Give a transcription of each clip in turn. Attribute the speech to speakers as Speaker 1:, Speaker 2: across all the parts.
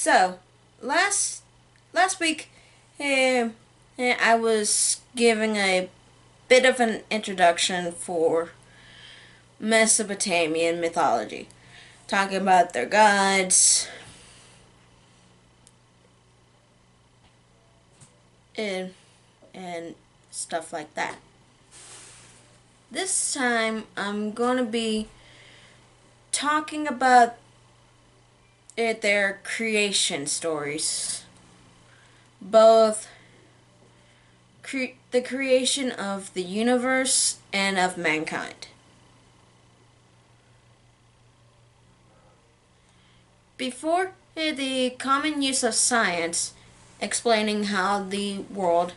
Speaker 1: So, last week, I was giving a bit of an introduction for Mesopotamian mythology, talking about their gods and and stuff like that. This time, I'm going to be talking about their creation stories, both the creation of the universe and of mankind. Before the common use of science explaining how the world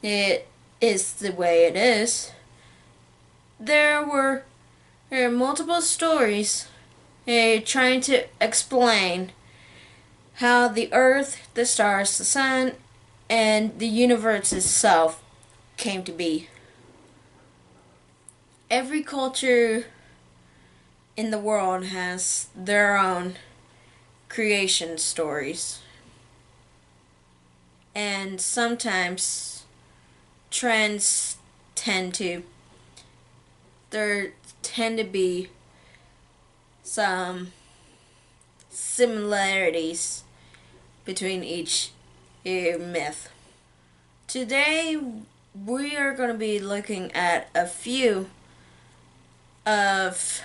Speaker 1: it is the way it is, there were multiple stories trying to explain how the earth, the stars, the sun, and the universe itself came to be. Every culture in the world has their own creation stories. And sometimes trends tend to there tend to be some similarities between each myth. Today we are going to be looking at a few of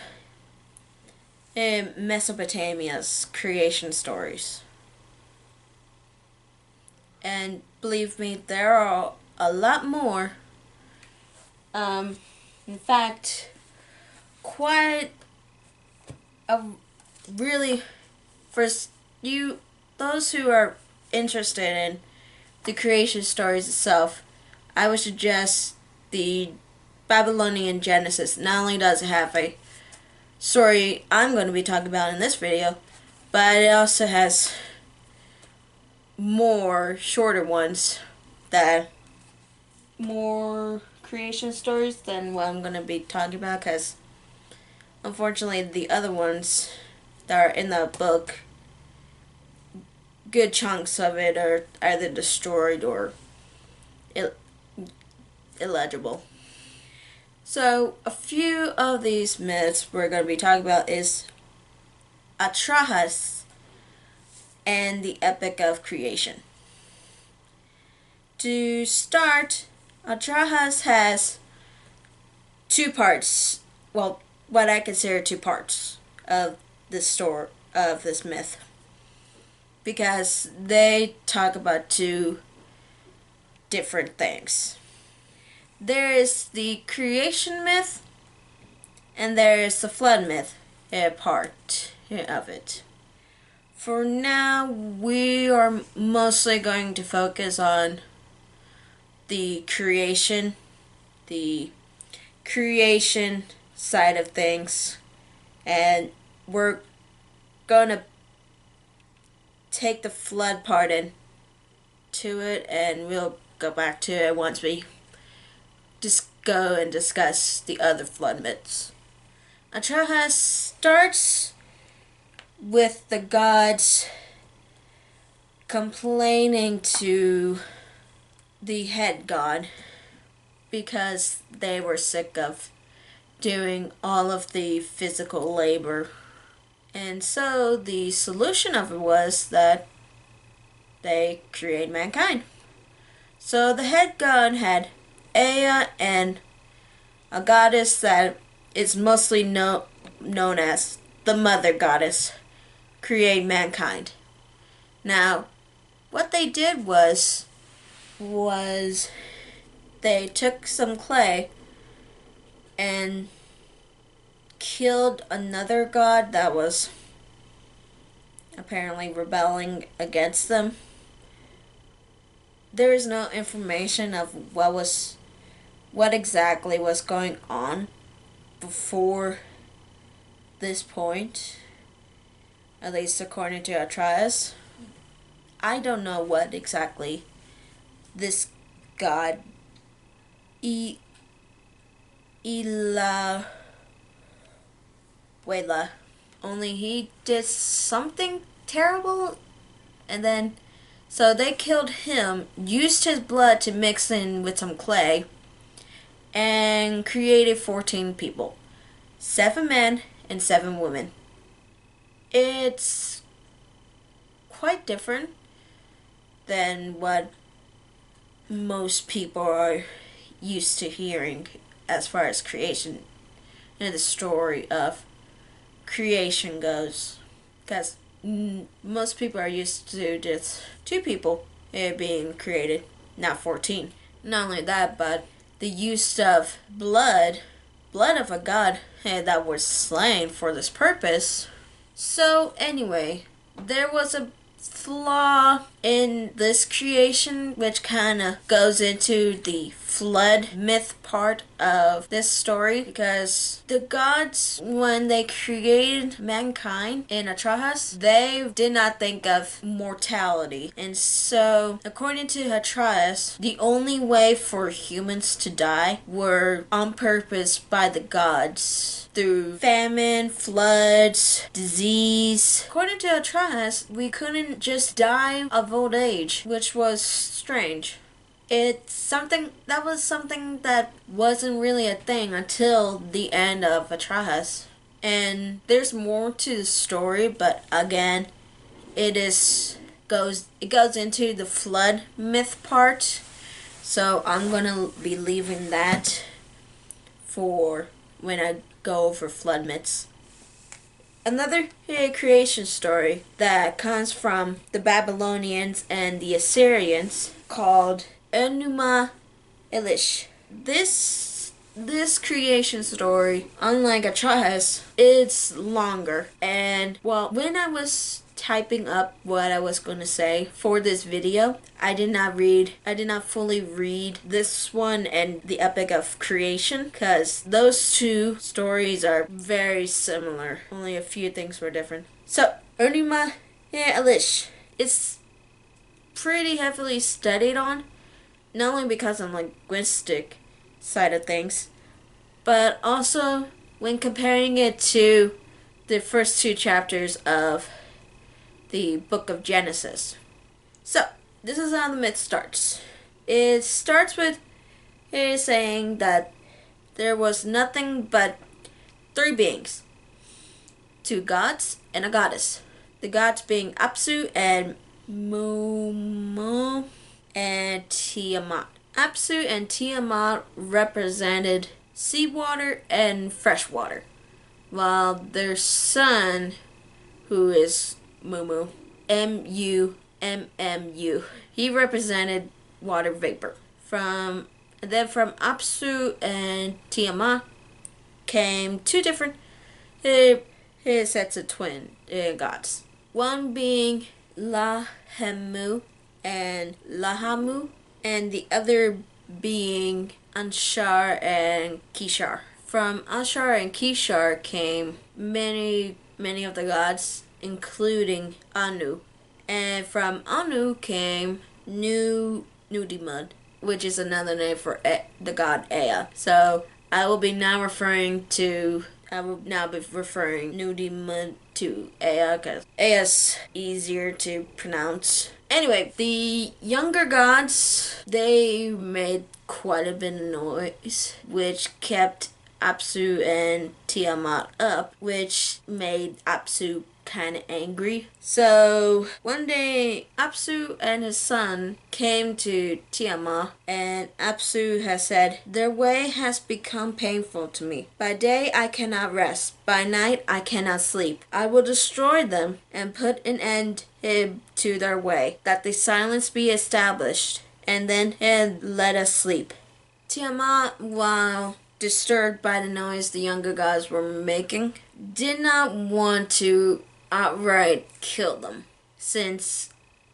Speaker 1: Mesopotamia's creation stories. And believe me, there are a lot more. In fact, quite a really, for you, those who are interested in the creation stories itself, I would suggest the Babylonian Genesis. Not only does it have a story I'm going to be talking about in this video, but it also has more shorter ones that more creation stories than what I'm going to be talking about, because unfortunately the other ones that are in the book, good chunks of it are either destroyed or illegible. So a few of these myths we're going to be talking about is Atrahasis and the Epic of Creation. To start, Atrahasis has two parts. Well, what I consider two parts of this story of this myth, because they talk about two different things. There is the creation myth, and there is the flood myth, a part of it. For now, we are mostly going to focus on the creation side of things, and we're going to take the flood part into it, and we'll go back to it once we just go and discuss the other flood myths. Atrahasis starts with the gods complaining to the head god because they were sick of doing all of the physical labor. And so the solution of it was that they create mankind. So the head god had Ea, and a goddess that is mostly known as the mother goddess, create mankind. Now, what they did was they took some clay and killed another god that was apparently rebelling against them. There is no information of what exactly was going on before this point, at least according to Atrahasis. I don't know what exactly this god Ila Wela, only he did something terrible And then, so they killed him, used his blood to mix in with some clay, and created 14 people. 7 men and 7 women. It's quite different than what most people are used to hearing as far as creation and the story of creation goes. Because most people are used to just 2 people being created, not 14. Not only that, but the use of blood of a god that was slain for this purpose. So anyway, there was a flaw in this creation which kind of goes into the flood myth part of this story, because the gods, when they created mankind in Atrahasis, they did not think of mortality. And so, according to Atrahasis, the only way for humans to die were on purpose by the gods through famine, floods, disease. According to Atrahasis, we couldn't just die of old age, which was strange. It's something that wasn't really a thing until the end of Atrahasis. And there's more to the story, but again, it goes into the flood myth part. So I'm gonna be leaving that for when I go over flood myths. Another creation story that comes from the Babylonians and the Assyrians called Enuma Elish. This creation story, unlike Atrahasis, it's longer. And well, when I was typing up what I was going to say for this video, I did not fully read this one and the Epic of Creation, because those 2 stories are very similar. Only a few things were different. So, Enuma Elish is pretty heavily studied on, not only because of linguistic side of things, but also when comparing it to the first 2 chapters of the book of Genesis. So, this is how the myth starts. It starts with saying that there was nothing but 3 beings. 2 gods and a goddess. The gods being Apsu and Mumu and Tiamat. Apsu and Tiamat represented seawater and freshwater, while their son, who is Mumu, Mummu, he represented water vapor. From Apsu and Tiamat came 2 different sets of twin gods. One being Lahemu and Lahamu, and the other being Anshar and Kishar. From Anshar and Kishar came many of the gods, including Anu. And from Anu came Nudimud, which is another name for the god Ea. So I will now be referring Nudimud to Ea, because Ea is easier to pronounce. Anyway, the younger gods, they made quite a bit of noise, which kept Apsu and Tiamat up, which made Apsu kind of angry. So one day, Apsu and his son came to Tiamat, and Apsu has said, "Their way has become painful to me. By day I cannot rest. By night I cannot sleep. I will destroy them and put an end to their way, that the silence be established, and then let us sleep." Tiamat, while disturbed by the noise the younger gods were making, did not want to outright kill them, since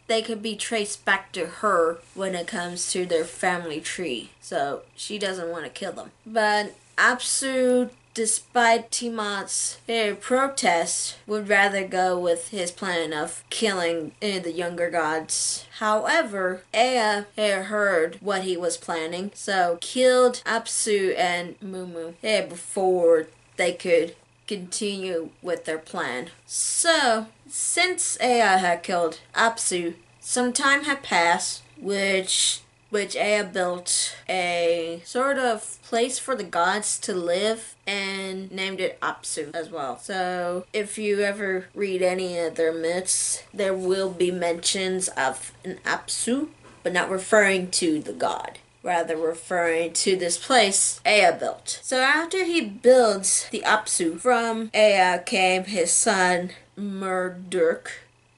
Speaker 1: they could be traced back to her when it comes to their family tree. So she doesn't want to kill them. But Apsu, despite Tiamat's protest, would rather go with his plan of killing the younger gods. However, Ea heard what he was planning, so killed Apsu and Mumu before they could continue with their plan. So Since Ea had killed Apsu, some time had passed, which Ea built a sort of place for the gods to live and named it Apsu as well. So if you ever read any of their myths, there will be mentions of an Apsu, but not referring to the god, rather referring to this place Ea built. So after he builds the Apsu, from Ea came his son Murderk,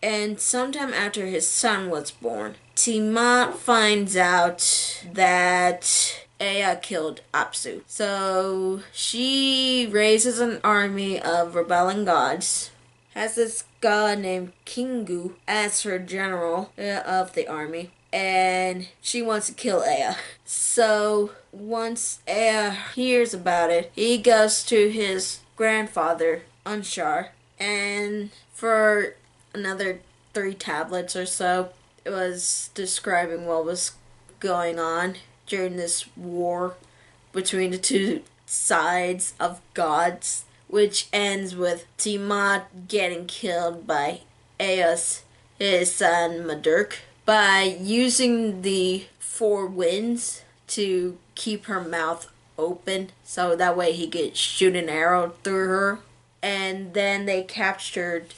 Speaker 1: and sometime after his son was born, Tiamat finds out that Ea killed Apsu. So she raises an army of rebelling gods, has this god named Kingu as her general of the army, and she wants to kill Ea. So once Ea hears about it, he goes to his grandfather, Anshar, and for another 3 tablets or so, it was describing what was going on during this war between the two sides of gods, which ends with Tiamat getting killed by his son Murderk, by using the 4 winds to keep her mouth open so that way he could shoot an arrow through her. And then they captured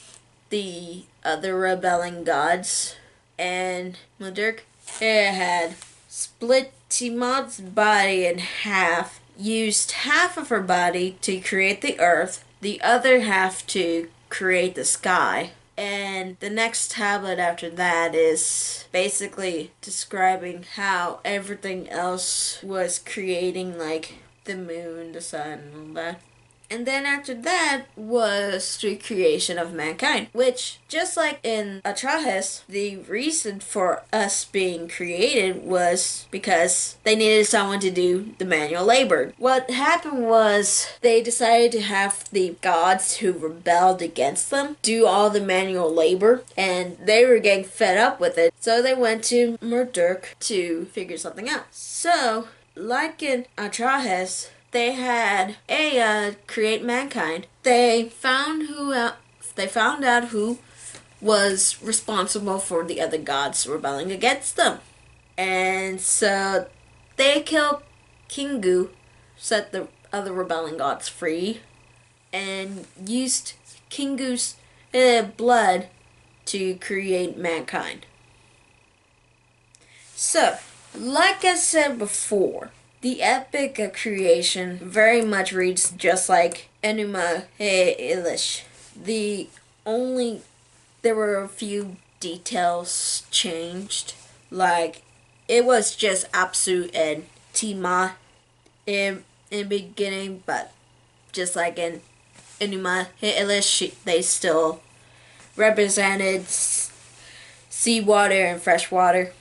Speaker 1: the other rebelling gods, and Murderk had split Tiamat's body in half, used half of her body to create the earth, the other half to create the sky. And the next tablet after that is basically describing how everything else was creating, like the moon, the sun, and all that. And then after that was the creation of mankind, which, just like in Atrahasis, the reason for us being created was because they needed someone to do the manual labor. What happened was they decided to have the gods who rebelled against them do all the manual labor, and they were getting fed up with it, so they went to Murderk to figure something out. So, like in Atrahasis, they had Ea create mankind. They found out who was responsible for the other gods rebelling against them. And so they killed Kingu, set the other rebelling gods free, and used Kingu's blood to create mankind. So, like I said before, the epic of creation very much reads just like Enuma Elish. There were a few details changed, like it was just Apsu and Tiamat in beginning, but just like in Enuma Elish, they still represented seawater and fresh water.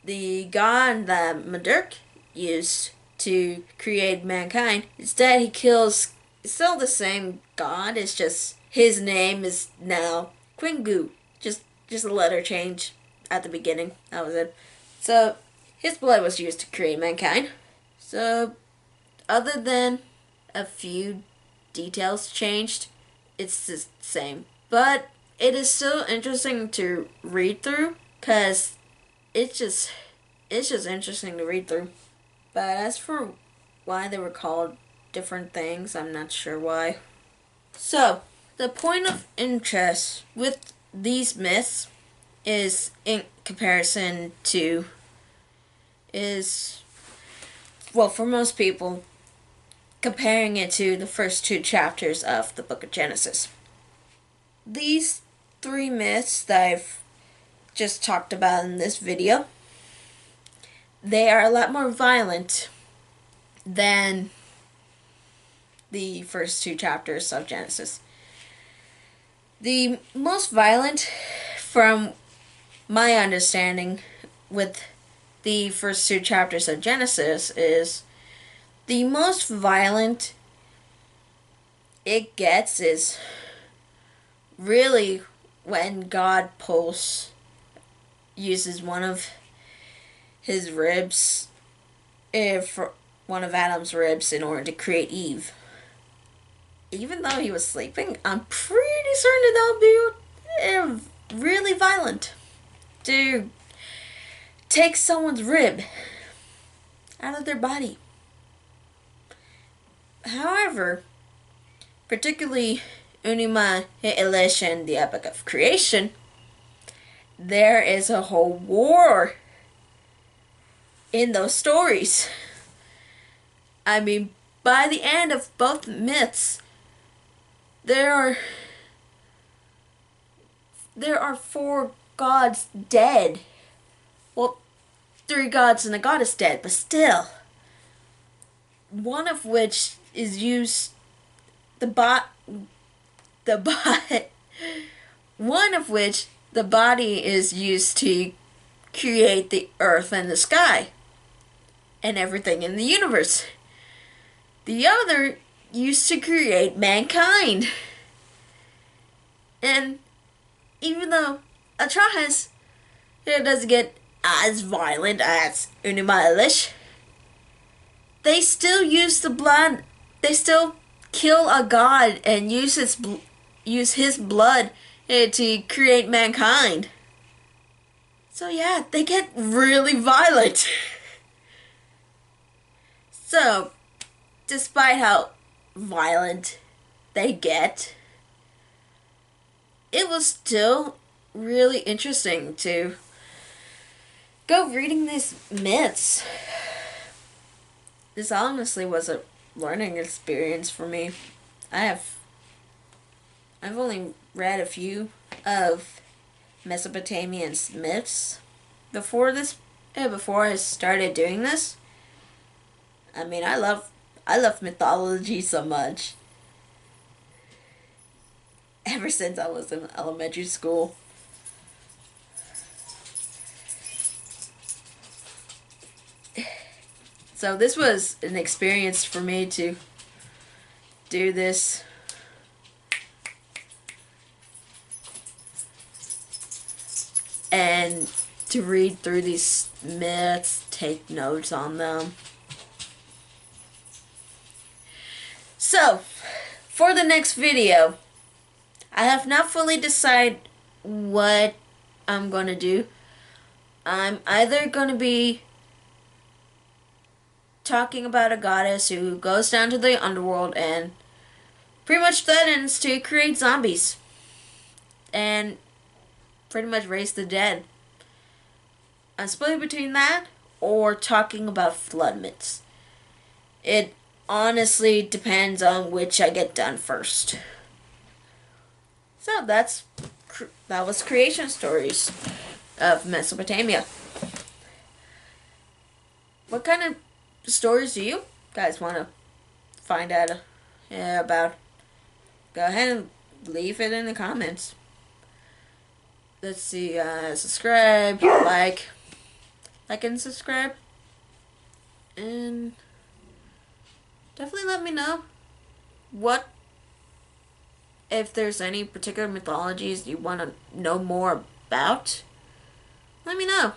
Speaker 1: The god that Murderk used to create mankind, instead he kills still the same god, it's just his name is now Kingu. Just a letter change at the beginning. That was it. So his blood was used to create mankind. So other than a few details changed, it's the same. But it is still interesting to read through, because it's just interesting to read through. But as for why they were called different things, I'm not sure why. So, the point of interest with these myths is in comparison to for most people, comparing it to the first 2 chapters of the book of Genesis. These 3 myths that I've just talked about in this video, they are a lot more violent than the first 2 chapters of Genesis. The most violent, from my understanding with the first 2 chapters of Genesis, is the most violent it gets is really when God uses one of his ribs, for one of Adam's ribs, in order to create Eve. Even though he was sleeping, I'm pretty certain that They're really violent. To take someone's rib out of their body. However, particularly Unima Elish and the Epic of Creation, there is a whole war in those stories. I mean, by the end of both myths, there are 4 gods dead. Well, 3 gods and a goddess dead, but still. One of which is used one of which the body is used to create the earth and the sky and everything in the universe. The other used to create mankind. And even though Atrahasis doesn't get as violent as Unima Elish, they still use the blood. They still kill a god and use his blood to create mankind. So yeah, they get really violent. So, despite how violent they get, it was still really interesting to go reading these myths. This honestly was a learning experience for me. I've only read a few of Mesopotamian myths before I started doing this. I mean, I love mythology so much. Ever since I was in elementary school. So this was an experience for me to do this. And to read through these myths, take notes on them. So, for the next video, I have not fully decided what I'm going to do. I'm either going to be talking about a goddess who goes down to the underworld and pretty much threatens to create zombies and pretty much raise the dead. I'm split between that or talking about flood myths. It honestly depends on which I get done first. So that was creation stories of Mesopotamia. What kind of stories do you guys want to find out about? Go ahead and leave it in the comments. Let's see, subscribe, like and subscribe, and definitely let me know if there's any particular mythologies you want to know more about. Let me know.